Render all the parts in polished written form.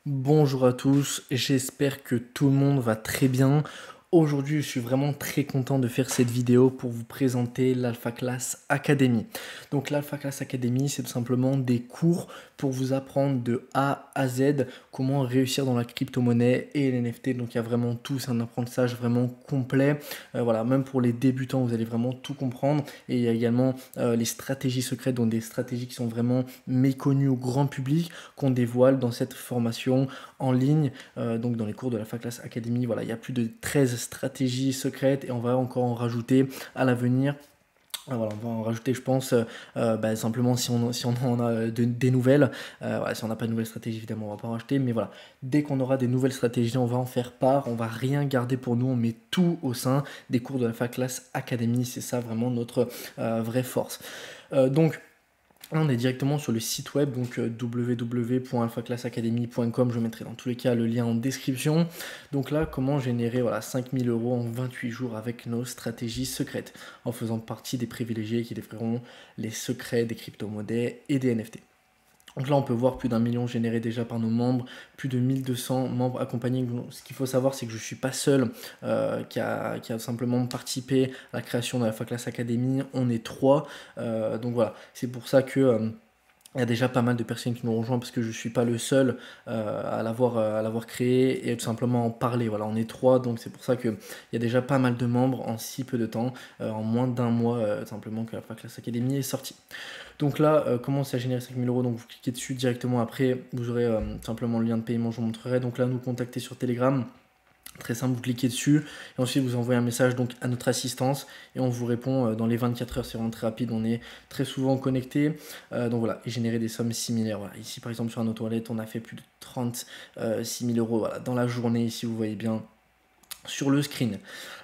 Bonjour à tous, j'espère que tout le monde va très bien. Aujourd'hui, je suis vraiment très content de faire cette vidéo pour vous présenter l'Alpha Class Academy. Donc l'Alpha Class Academy, c'est tout simplement des cours pour vous apprendre de A à Z comment réussir dans la crypto-monnaie et les NFT. Donc il y a vraiment tout, c'est un apprentissage vraiment complet. Voilà, même pour les débutants, vous allez vraiment tout comprendre. Et il y a également les stratégies secrètes, donc des stratégies qui sont vraiment méconnues au grand public, qu'on dévoile dans cette formation en ligne, donc dans les cours de la Class Academy. Voilà, il y a plus de 13 stratégies secrètes et on va encore en rajouter à l'avenir. Voilà, on va en rajouter, je pense, simplement si on en a des nouvelles. Voilà, si on n'a pas de nouvelles stratégies, évidemment, on va pas en rajouter. Mais voilà, dès qu'on aura des nouvelles stratégies, on va en faire part. On va rien garder pour nous. On met tout au sein des cours de la Class Academy. C'est ça vraiment notre vraie force. Donc, là, on est directement sur le site web, donc www.alphaclassacademy.com. Je mettrai dans tous les cas le lien en description. Donc là, comment générer 5000 euros en 28 jours avec nos stratégies secrètes, en faisant partie des privilégiés qui découvriront les secrets des crypto-monnaies et des NFT. Donc là, on peut voir plus d'1 million généré déjà par nos membres, plus de 1200 membres accompagnés. Ce qu'il faut savoir, c'est que je ne suis pas seul qui a simplement participé à la création de la Class Academy. On est trois. Donc voilà, c'est pour ça que il y a déjà pas mal de personnes qui nous rejoignent parce que je ne suis pas le seul à l'avoir créé et tout simplement en parler. Voilà, on est trois, donc c'est pour ça qu'il y a déjà pas mal de membres en si peu de temps, en moins d'un mois, simplement que la Class Academy est sortie. Donc là, comment ça génère 5000 euros? Donc vous cliquez dessus directement après, vous aurez simplement le lien de paiement, je vous montrerai. Donc là, nous contacter sur Telegram. Très simple, vous cliquez dessus et ensuite vous envoyez un message donc à notre assistance et on vous répond dans les 24 heures. C'est vraiment très rapide, on est très souvent connecté. Donc voilà, et générer des sommes similaires. Voilà. Ici par exemple sur un auto-wallet, on a fait plus de 36 000 euros voilà, dans la journée. Ici vous voyez bien sur le screen.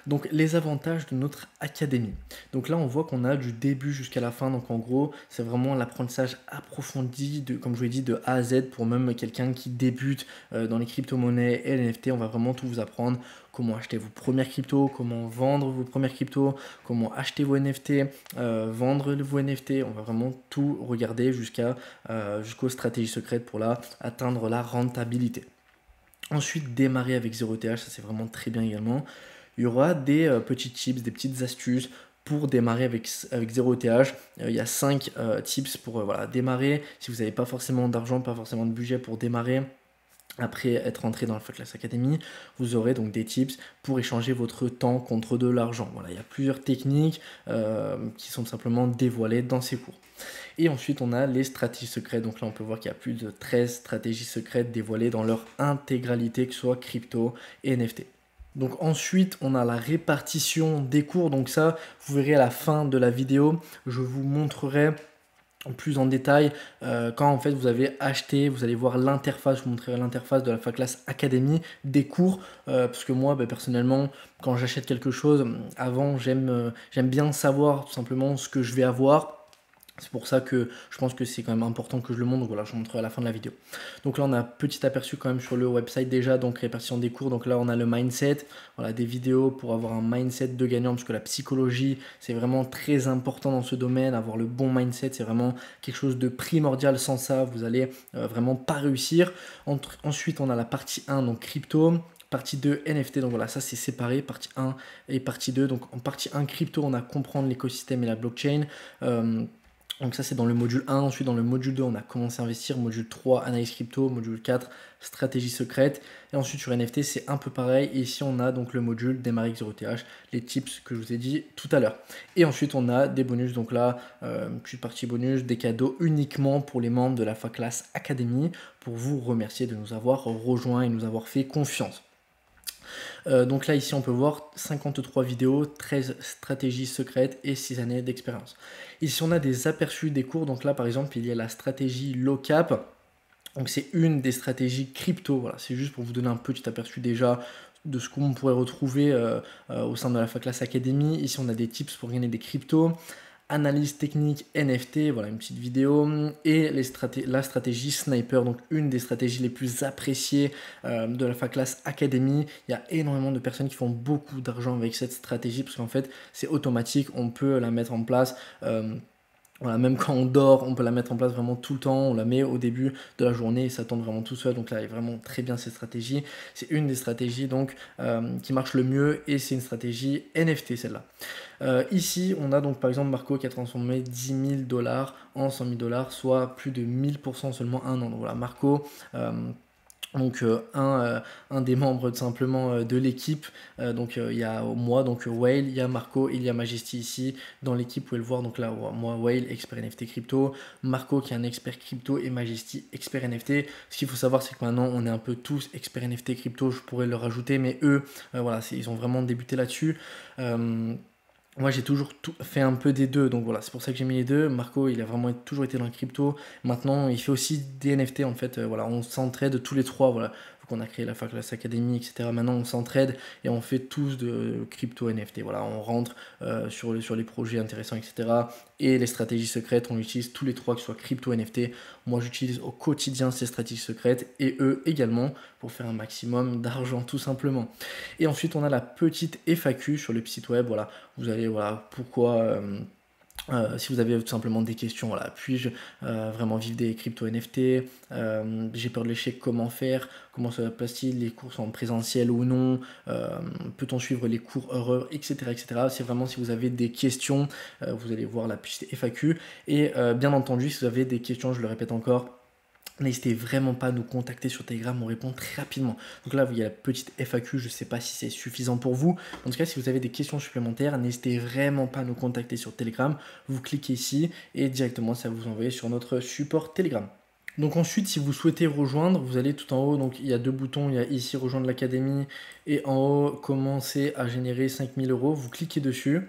Donc les avantages de notre académie. Donc là on voit qu'on a du début jusqu'à la fin. Donc en gros c'est vraiment l'apprentissage approfondi de, comme je vous l'ai dit, de A à Z pour même quelqu'un qui débute dans les crypto-monnaies et les NFT. On va vraiment tout vous apprendre. Comment acheter vos premières cryptos, comment vendre vos premières cryptos, comment acheter vos NFT, vendre vos NFT. On va vraiment tout regarder jusqu'aux stratégies secrètes pour là atteindre la rentabilité. Ensuite, démarrer avec 0 TH, ça c'est vraiment très bien également. Il y aura des petits tips, des petites astuces pour démarrer avec 0 TH. Il y a 5 tips pour voilà, démarrer. Si vous n'avez pas forcément d'argent, pas forcément de budget pour démarrer, après être entré dans la Class Academy, vous aurez donc des tips pour échanger votre temps contre de l'argent. Voilà, il y a plusieurs techniques qui sont simplement dévoilées dans ces cours. Et ensuite, on a les stratégies secrètes. Donc là, on peut voir qu'il y a plus de 13 stratégies secrètes dévoilées dans leur intégralité, que ce soit crypto et NFT. Donc ensuite, on a la répartition des cours. Donc ça, vous verrez à la fin de la vidéo, je vous montrerai plus en détail quand en fait vous avez acheté, vous allez voir l'interface, je vous montrerai l'interface de la Class Academy des cours parce que moi personnellement quand j'achète quelque chose avant j'aime bien savoir tout simplement ce que je vais avoir. C'est pour ça que je pense que c'est quand même important que je le montre. Donc voilà, je vous montrerai à la fin de la vidéo. Donc là, on a un petit aperçu quand même sur le website déjà. Donc répartition des cours. Donc là, on a le mindset. Voilà, des vidéos pour avoir un mindset de gagnant. Parce que la psychologie, c'est vraiment très important dans ce domaine. Avoir le bon mindset, c'est vraiment quelque chose de primordial. Sans ça, vous allez vraiment pas réussir. Ensuite, on a la partie 1, donc crypto. Partie 2, NFT, donc voilà, ça c'est séparé, partie 1 et partie 2. Donc en partie 1, crypto, on a comprendre l'écosystème et la blockchain. Donc ça c'est dans le module 1, ensuite dans le module 2 on a commencé à investir, module 3 analyse crypto, module 4 stratégie secrète, et ensuite sur NFT c'est un peu pareil, et ici on a donc le module démarrer avec 0 TH, les tips que je vous ai dit tout à l'heure. Et ensuite on a des bonus, donc là une petite partie bonus, des cadeaux uniquement pour les membres de la Class Academy, pour vous remercier de nous avoir rejoints et nous avoir fait confiance. Donc là, ici, on peut voir 53 vidéos, 13 stratégies secrètes et 6 années d'expérience. Ici, on a des aperçus des cours. Donc là, par exemple, il y a la stratégie low cap. Donc c'est une des stratégies crypto. Voilà, c'est juste pour vous donner un petit aperçu déjà de ce qu'on pourrait retrouver au sein de la Class Academy. Ici, on a des tips pour gagner des cryptos, analyse technique NFT, voilà une petite vidéo, et la stratégie sniper, donc une des stratégies les plus appréciées de la Class Academy. Il y a énormément de personnes qui font beaucoup d'argent avec cette stratégie parce qu'en fait c'est automatique, on peut la mettre en place. Voilà, même quand on dort, on peut la mettre en place vraiment tout le temps. On la met au début de la journée et ça tourne vraiment tout seul. Donc là, elle est vraiment très bien cette stratégie. C'est une des stratégies donc qui marche le mieux et c'est une stratégie NFT celle-là. Ici, on a donc par exemple Marco qui a transformé 10 000 dollars en 100 000 dollars, soit plus de 1000% en seulement un an. Donc voilà, Marco. Donc un des membres simplement de l'équipe, donc il y a moi, donc Whale, il y a Marco, il y a Majesty ici dans l'équipe, vous pouvez le voir, donc là moi Whale, expert NFT crypto, Marco qui est un expert crypto et Majesty expert NFT. Ce qu'il faut savoir c'est que maintenant on est un peu tous experts NFT crypto, je pourrais le rajouter, mais eux voilà, ils ont vraiment débuté là-dessus. Moi, j'ai toujours fait un peu des deux, donc voilà, c'est pour ça que j'ai mis les deux. Marco, il a vraiment toujours été dans le crypto. Maintenant, il fait aussi des NFT, en fait. Voilà, on s'entraide tous les trois, voilà. Vu qu'on a créé la Faclass Academy, etc. Maintenant, on s'entraide et on fait tous de crypto NFT. Voilà, on rentre sur les projets intéressants, etc. Et les stratégies secrètes, on utilise tous les trois, que ce soit crypto NFT. Moi, j'utilise au quotidien ces stratégies secrètes et eux également pour faire un maximum d'argent, tout simplement. Et ensuite, on a la petite FAQ sur le site web. Voilà, vous allez, voilà, pourquoi. Si vous avez tout simplement des questions, voilà, puis-je vraiment vivre des crypto NFT, j'ai peur de l'échec, comment faire, comment se passe-t-il, les cours sont en présentiel ou non, peut-on suivre les cours heureux, etc. etc. C'est vraiment si vous avez des questions, vous allez voir la petite FAQ. Et bien entendu, si vous avez des questions, je le répète encore, n'hésitez vraiment pas à nous contacter sur Telegram, on répond très rapidement. Donc là, il y a la petite FAQ, je ne sais pas si c'est suffisant pour vous. En tout cas, si vous avez des questions supplémentaires, n'hésitez vraiment pas à nous contacter sur Telegram. Vous cliquez ici et directement, ça va vous envoyer sur notre support Telegram. Donc ensuite, si vous souhaitez rejoindre, vous allez tout en haut, donc il y a deux boutons, il y a ici rejoindre l'académie et en haut, commencer à générer 5000 euros. Vous cliquez dessus.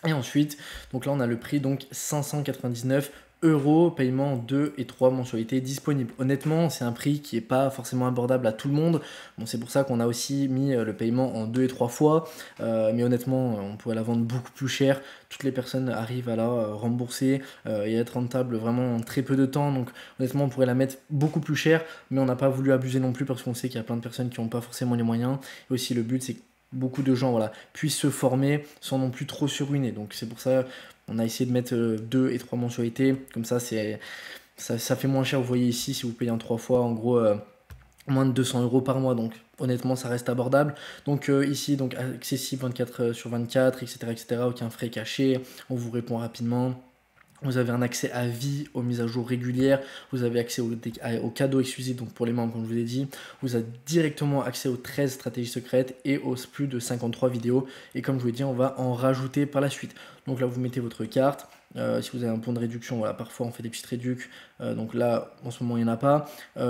Et ensuite, donc là on a le prix, donc 599 euros, paiement 2 et 3 mensualités disponibles. Honnêtement, c'est un prix qui n'est pas forcément abordable à tout le monde. Bon, c'est pour ça qu'on a aussi mis le paiement en 2 et 3 fois. Mais honnêtement, on pourrait la vendre beaucoup plus cher. Toutes les personnes arrivent à la rembourser et à être rentable vraiment en très peu de temps. Donc honnêtement, on pourrait la mettre beaucoup plus cher. Mais on n'a pas voulu abuser non plus parce qu'on sait qu'il y a plein de personnes qui n'ont pas forcément les moyens. Et aussi le but, c'est que beaucoup de gens voilà, puissent se former sans non plus trop se ruiner. Donc c'est pour ça on a essayé de mettre 2 et 3 mensualités. Comme ça, ça fait moins cher. Vous voyez ici, si vous payez en 3 fois, en gros, moins de 200 euros par mois. Donc honnêtement, ça reste abordable. Donc ici, donc accessible 24 sur 24, etc. etc. Aucun frais caché. On vous répond rapidement. Vous avez un accès à vie aux mises à jour régulières, vous avez accès aux cadeaux exclusifs, donc pour les membres, comme je vous l'ai dit, vous avez directement accès aux 13 stratégies secrètes et aux plus de 53 vidéos. Et comme je vous l'ai dit, on va en rajouter par la suite. Donc là, vous mettez votre carte. Si vous avez un bon de réduction, voilà, parfois on fait des petites réductions. Donc là, en ce moment, il n'y en a pas.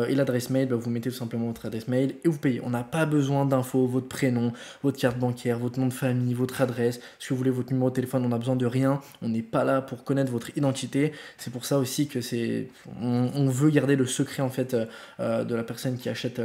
Et l'adresse mail, bah, vous mettez tout simplement votre adresse mail et vous payez. On n'a pas besoin d'infos, votre prénom, votre carte bancaire, votre nom de famille, votre adresse. Si vous voulez votre numéro de téléphone, on n'a besoin de rien. On n'est pas là pour connaître votre identité. C'est pour ça aussi que on veut garder le secret en fait de la personne qui achète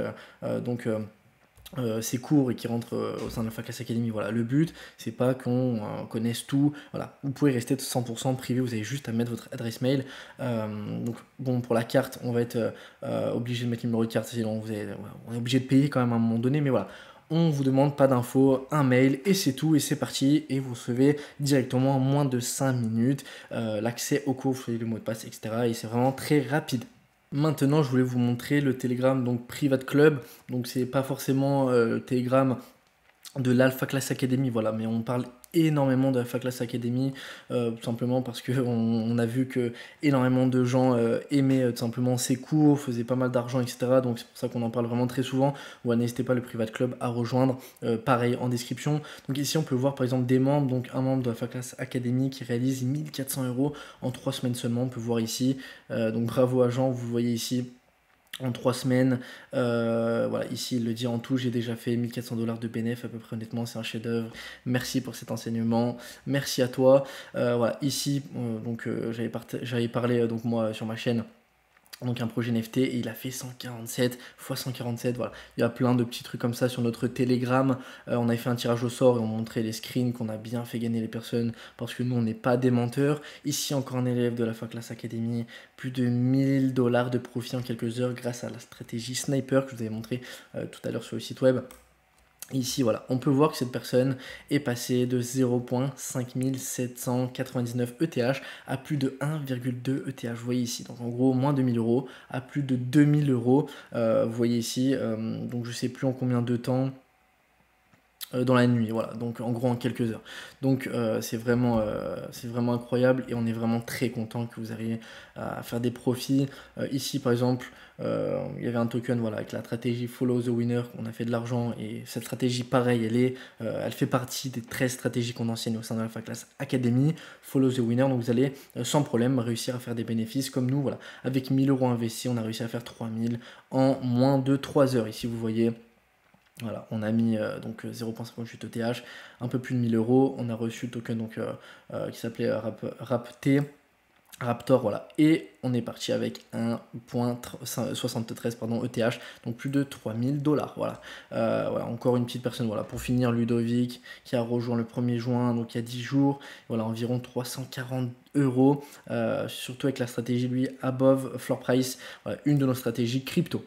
ses cours et qui rentre au sein de la Faclass Academy. Voilà, le but, c'est pas qu'on connaisse tout. Voilà, vous pouvez rester 100% privé, vous avez juste à mettre votre adresse mail. Donc, bon, pour la carte, on va être obligé de mettre le numéro de carte, sinon on est obligé de payer quand même à un moment donné, mais voilà. On vous demande pas d'infos, un mail et c'est tout et c'est parti et vous recevez directement en moins de 5 minutes l'accès au cours, vous choisissez le mot de passe, etc. Et c'est vraiment très rapide. Maintenant, je voulais vous montrer le Telegram donc Private Club. Donc, c'est pas forcément le Telegram de l'Alpha Class Academy, voilà, mais on parle énormément de l'Alpha Class Academy, tout simplement parce que on a vu que énormément de gens aimaient tout simplement ces cours, faisaient pas mal d'argent, etc. Donc c'est pour ça qu'on en parle vraiment très souvent. Voilà, n'hésitez pas le Private Club à rejoindre, pareil en description. Donc ici on peut voir par exemple des membres, donc un membre de l'Alpha Class Academy qui réalise 1400 euros en 3 semaines seulement, on peut voir ici. Donc bravo à Jean, vous voyez ici en 3 semaines. Voilà, ici il le dit en tout, j'ai déjà fait 1400 dollars de bénéf à peu près, honnêtement c'est un chef d'œuvre. Merci pour cet enseignement, merci à toi. Voilà, ici j'avais parlé donc moi sur ma chaîne donc un projet NFT et il a fait 147 x 147, voilà. Il y a plein de petits trucs comme ça sur notre Telegram. On avait fait un tirage au sort et on montrait les screens qu'on a bien fait gagner les personnes parce que nous on n'est pas des menteurs. Ici encore un élève de la Faclass Academy, plus de 1000 dollars de profit en quelques heures grâce à la stratégie Sniper que je vous avais montré tout à l'heure sur le site web. Ici, voilà, on peut voir que cette personne est passée de 0,5799 ETH à plus de 1,2 ETH. Vous voyez ici, donc en gros, moins de 1000 euros à plus de 2000 euros. Vous voyez ici, donc je sais plus en combien de temps. Dans la nuit, voilà, donc en gros en quelques heures. Donc c'est vraiment incroyable et on est vraiment très content que vous arriviez à faire des profits. Ici par exemple, il y avait un token voilà, avec la stratégie Follow the Winner, on a fait de l'argent et cette stratégie pareil, elle fait partie des 13 stratégies qu'on enseigne au sein de l'Alpha Class Academy. Follow the Winner, donc vous allez sans problème réussir à faire des bénéfices comme nous, voilà. Avec 1000 euros investis, on a réussi à faire 3000 en moins de 3 heures. Ici vous voyez. Voilà, on a mis donc 0,58 ETH, un peu plus de 1000 euros. On a reçu le token donc, qui s'appelait Raptor, voilà. Et on est parti avec 1,73 ETH, donc plus de 3000 $. Voilà. Voilà, encore une petite personne. Voilà, pour finir, Ludovic qui a rejoint le 1er juin, donc il y a 10 jours. Voilà, environ 340 euros, surtout avec la stratégie lui above floor price, voilà, une de nos stratégies crypto.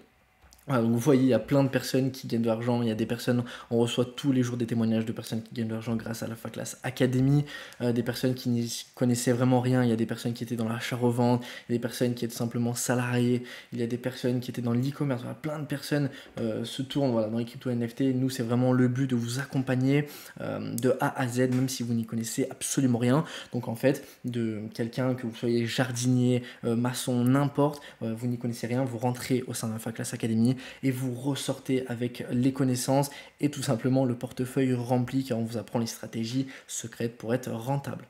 Voilà, donc vous voyez, il y a plein de personnes qui gagnent de l'argent. Il y a des personnes, on reçoit tous les jours des témoignages de personnes qui gagnent de l'argent grâce à l'Alpha Class Academy. Des personnes qui n'y connaissaient vraiment rien. Il y a des personnes qui étaient dans l'achat-revente. Il y a des personnes qui étaient simplement salariées. Il y a des personnes qui étaient dans l'e-commerce. Voilà, plein de personnes se tournent voilà, dans les crypto NFT. Nous, c'est vraiment le but de vous accompagner de A à Z, même si vous n'y connaissez absolument rien. Donc en fait, de quelqu'un, que vous soyez jardinier, maçon, n'importe, vous n'y connaissez rien, vous rentrez au sein de l'Alpha Class Academy et vous ressortez avec les connaissances et tout simplement le portefeuille rempli car on vous apprend les stratégies secrètes pour être rentable.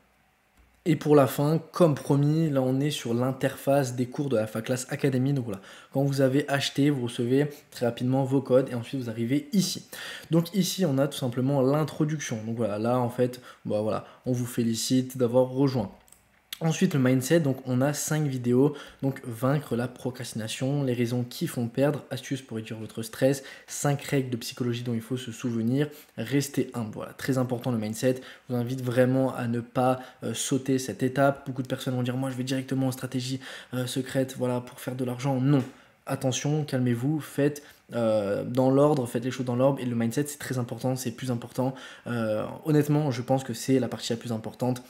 Et pour la fin, comme promis, là on est sur l'interface des cours de l'Alpha Class Academy. Donc voilà, quand vous avez acheté, vous recevez très rapidement vos codes et ensuite vous arrivez ici. Donc ici on a tout simplement l'introduction. Donc voilà, là en fait, bah voilà, on vous félicite d'avoir rejoint. Ensuite, le mindset, donc on a 5 vidéos, donc vaincre la procrastination, les raisons qui font perdre, astuces pour réduire votre stress, 5 règles de psychologie dont il faut se souvenir, rester humble. Voilà, très important le mindset. Je vous invite vraiment à ne pas sauter cette étape. Beaucoup de personnes vont dire, moi je vais directement en stratégie secrète, voilà, pour faire de l'argent. Non, attention, calmez-vous, faites dans l'ordre, faites les choses dans l'ordre et le mindset c'est très important, c'est plus important. Honnêtement, je pense que c'est la partie la plus importante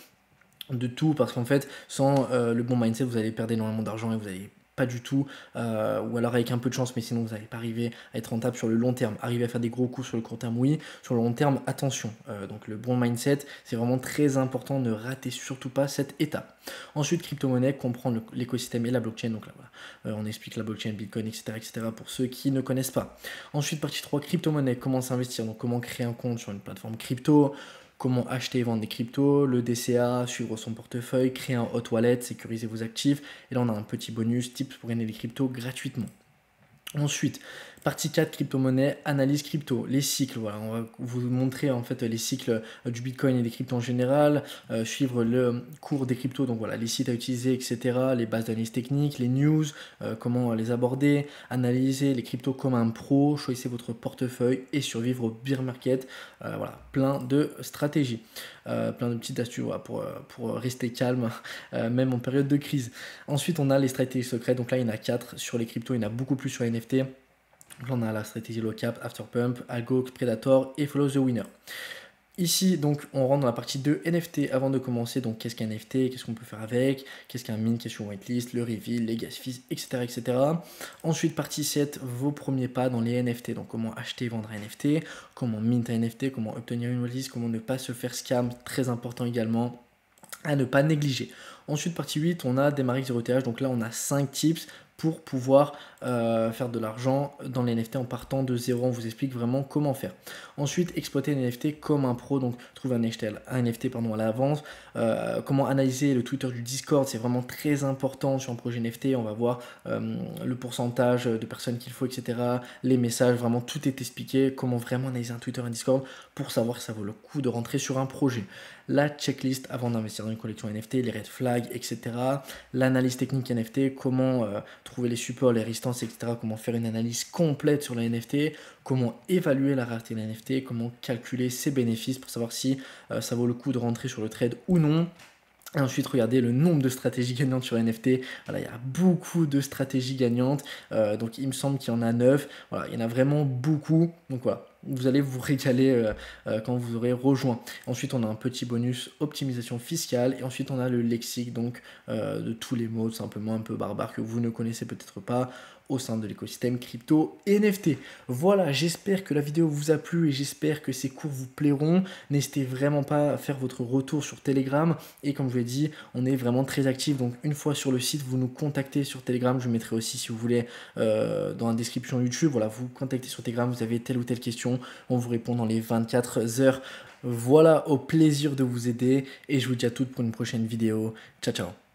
de tout parce qu'en fait sans le bon mindset vous allez perdre énormément d'argent et vous allez pas du tout ou alors avec un peu de chance mais sinon vous n'allez pas arriver à être rentable sur le long terme. Arriver à faire des gros coups sur le court terme oui, sur le long terme attention. Donc le bon mindset c'est vraiment très important, ne ratez surtout pas cette étape. Ensuite crypto-monnaie, comprendre l'écosystème et la blockchain, donc là voilà, on explique la blockchain, bitcoin etc pour ceux qui ne connaissent pas. Ensuite partie 3, crypto-monnaie, comment s'investir, donc comment créer un compte sur une plateforme crypto, comment acheter et vendre des cryptos, le DCA, suivre son portefeuille, créer un hot wallet, sécuriser vos actifs. Et là, on a un petit bonus, tips pour gagner des cryptos gratuitement. Ensuite, partie 4, crypto-monnaie, analyse crypto, les cycles. Voilà, on va vous montrer en fait les cycles du Bitcoin et des cryptos en général, suivre le cours des cryptos, donc voilà, les sites à utiliser, etc., les bases d'analyse technique, les news, comment les aborder, analyser les cryptos comme un pro, choisissez votre portefeuille et survivre au bear market. Voilà, plein de stratégies, plein de petites astuces voilà, pour rester calme, même en période de crise. Ensuite, on a les stratégies secrètes, donc là, il y en a 4 sur les cryptos, il y en a beaucoup plus sur les NFT. Donc là, on a la stratégie low cap, after pump, algo, predator et follow the winner. Ici, donc, on rentre dans la partie 2 NFT avant de commencer. Donc, qu'est-ce qu'un NFT, qu'est-ce qu'on peut faire avec, qu'est-ce qu'un mint, question whitelist, le reveal, les gas fees, etc., etc. Ensuite, partie 7, vos premiers pas dans les NFT. Donc, comment acheter et vendre un NFT, comment mint un NFT, comment obtenir une whitelist, comment ne pas se faire scam, très important également à ne pas négliger. Ensuite, partie 8, on a démarrer avec 0TH. Donc là, on a 5 tips pour pouvoir faire de l'argent dans les NFT en partant de zéro. On vous explique vraiment comment faire. Ensuite, exploiter les NFT comme un pro, donc trouver un NFT à l'avance. Comment analyser le Twitter du Discord, c'est vraiment très important sur un projet NFT. On va voir le pourcentage de personnes qu'il faut, etc. Les messages, vraiment tout est expliqué. Comment vraiment analyser un Twitter, un Discord pour savoir si ça vaut le coup de rentrer sur un projet. La checklist avant d'investir dans une collection NFT, les red flags, etc. L'analyse technique NFT, comment trouver les supports, les résistances, etc. Comment faire une analyse complète sur la NFT, comment évaluer la rareté de la NFT, comment calculer ses bénéfices pour savoir si ça vaut le coup de rentrer sur le trade ou non. Et ensuite, regardez le nombre de stratégies gagnantes sur NFT. Voilà, il y a beaucoup de stratégies gagnantes. Donc, il me semble qu'il y en a 9. Voilà, il y en a vraiment beaucoup. Donc, voilà. vous allez vous régaler quand vous aurez rejoint. Ensuite, on a un petit bonus optimisation fiscale et ensuite on a le lexique donc de tous les mots simplement un peu barbares que vous ne connaissez peut-être pas au sein de l'écosystème crypto NFT. Voilà, j'espère que la vidéo vous a plu et j'espère que ces cours vous plairont. N'hésitez vraiment pas à faire votre retour sur Telegram et comme je vous l'ai dit, on est vraiment très actif. Donc une fois sur le site, vous nous contactez sur Telegram. Je mettrai aussi si vous voulez dans la description YouTube. Voilà, vous contactez sur Telegram, vous avez telle ou telle question, on vous répond dans les 24 heures. Voilà, au plaisir de vous aider et je vous dis à toutes pour une prochaine vidéo. Ciao, ciao.